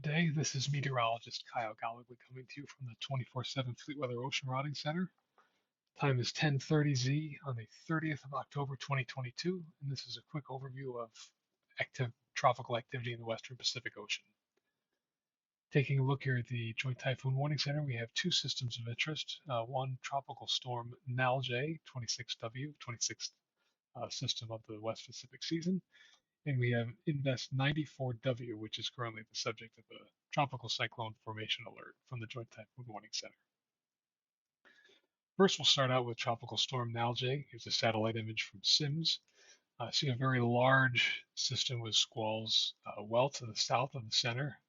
Good day. This is meteorologist Kyle Gallagher coming to you from the 24/7 FleetWeather Ocean Routing Center. Time is 10:30 Z on the 30th of October 2022, and this is a quick overview of active tropical activity in the Western Pacific Ocean. Taking a look here at the Joint Typhoon Warning Center, we have two systems of interest. One tropical storm Nalgae, 26W, 26th system of the West Pacific season, and we have Invest 94W, which is currently the subject of a tropical cyclone formation alert from the Joint Typhoon Warning Center. First, we'll start out with Tropical Storm Nalgae. Here's a satellite image from SIMS. See a very large system with squalls well to the south of the center,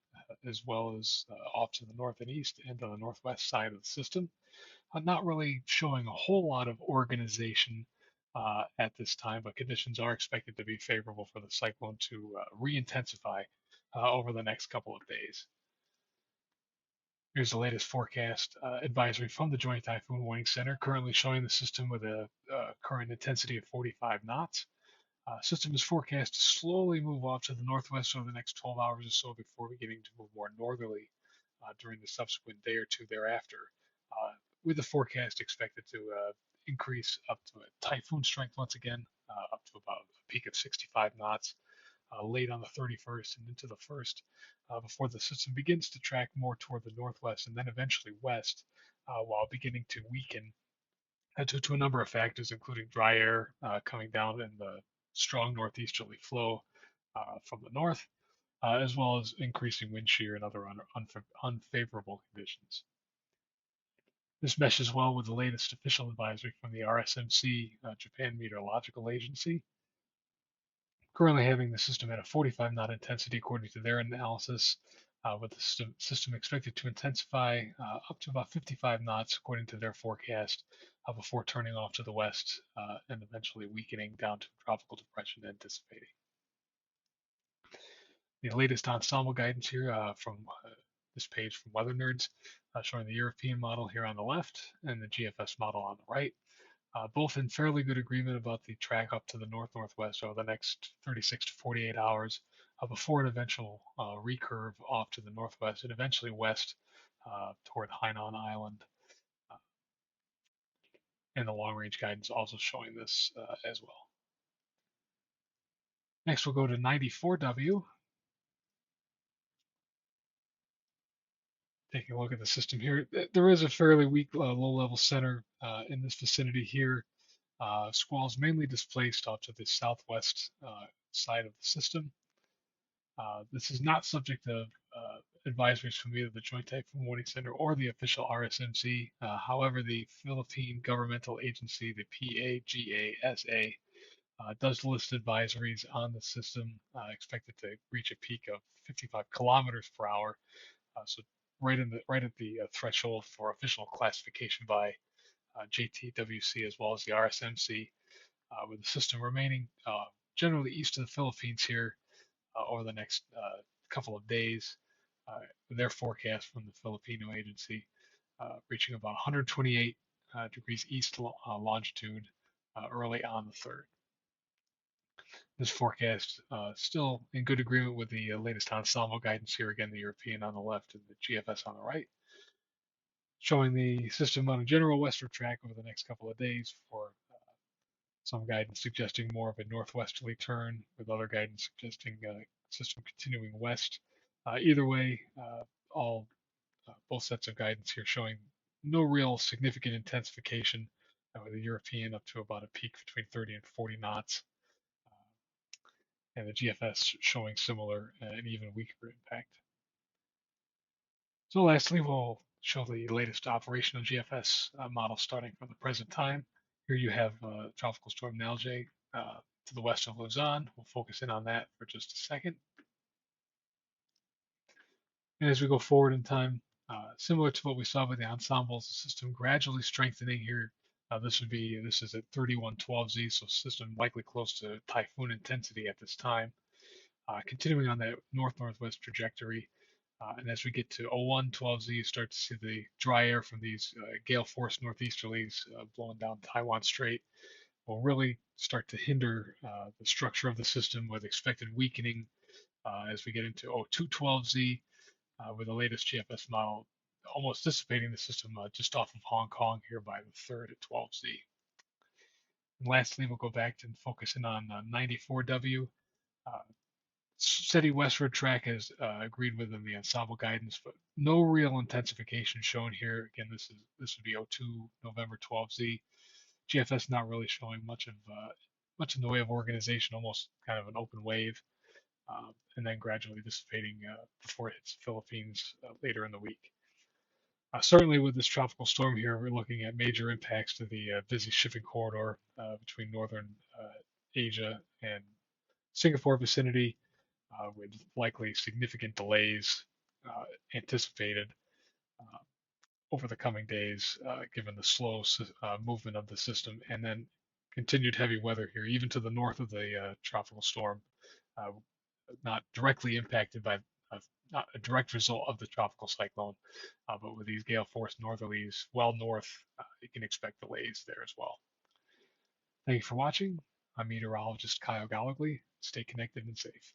as well as off to the north and east and on the northwest side of the system. Not really showing a whole lot of organization at this time, but conditions are expected to be favorable for the cyclone to re-intensify over the next couple of days. Here's the latest forecast advisory from the Joint Typhoon Warning Center, currently showing the system with a current intensity of 45 knots. System is forecast to slowly move off to the northwest over the next 12 hours or so before beginning to move more northerly during the subsequent day or two thereafter, with the forecast expected to increase up to a typhoon strength once again, up to about a peak of 65 knots late on the 31st and into the 1st, before the system begins to track more toward the northwest and then eventually west, while beginning to weaken due to a number of factors, including dry air coming down and the strong northeasterly flow from the north, as well as increasing wind shear and other unfavorable conditions. This meshes well with the latest official advisory from the RSMC, Japan Meteorological Agency, currently having the system at a 45 knot intensity according to their analysis, with the system expected to intensify up to about 55 knots according to their forecast, before turning off to the west and eventually weakening down to tropical depression anticipating. The latest ensemble guidance here from this page from Weather Nerds, showing the European model here on the left and the GFS model on the right, both in fairly good agreement about the track up to the north-northwest over the next 36 to 48 hours, before an eventual recurve off to the northwest and eventually west toward Hainan Island. And the long-range guidance also showing this as well. Next, we'll go to 94W. Taking a look at the system here, there is a fairly weak low-level center in this vicinity here. Squalls mainly displaced off to the southwest side of the system. This is not subject to advisories from either the Joint Typhoon Warning Center or the official RSMC. However, the Philippine governmental agency, the PAGASA, does list advisories on the system, expected to reach a peak of 55 kilometers per hour. So right at the threshold for official classification by JTWC as well as the RSMC, with the system remaining generally east of the Philippines here over the next couple of days. Their forecast from the Filipino agency reaching about 128 degrees east longitude early on the 3rd. This forecast still in good agreement with the latest ensemble guidance here, again the European on the left and the GFS on the right, showing the system on a general westward track over the next couple of days, for some guidance suggesting more of a northwesterly turn, with other guidance suggesting system continuing west. Either way, both sets of guidance here showing no real significant intensification, with the European up to about a peak between 30 and 40 knots, and the GFS showing similar and even weaker impact. So lastly, we'll show the latest operational GFS model starting from the present time. Here you have Tropical Storm Nalgae to the west of Luzon. We'll focus in on that for just a second. And as we go forward in time, similar to what we saw with the ensembles, the system gradually strengthening here. This is at 3112Z, so system likely close to typhoon intensity at this time. Continuing on that north-northwest trajectory, and as we get to 0112Z, you start to see the dry air from these gale force northeasterlies blowing down Taiwan Strait will really start to hinder the structure of the system, with expected weakening as we get into 0212Z, with the latest GFS model almost dissipating the system just off of Hong Kong here by the 3rd at 12Z. And lastly, we'll go back and focus in on 94W. Uh, Steady westward track has agreed within the ensemble guidance, but no real intensification shown here. Again, this would be O2 November 12Z. GFS not really showing much in the way of organization, almost kind of an open wave, and then gradually dissipating before it hits the Philippines later in the week. Certainly, with this tropical storm here, we're looking at major impacts to the busy shipping corridor between northern Asia and Singapore vicinity, with likely significant delays anticipated uh, over the coming days, given the slow movement of the system, and then continued heavy weather here, even to the north of the tropical storm, uh, not directly impacted by, not a direct result of the tropical cyclone, but with these gale force northerlies well north, you can expect delays there as well. Thank you for watching. I'm meteorologist Kyle Gallagly. Stay connected and safe.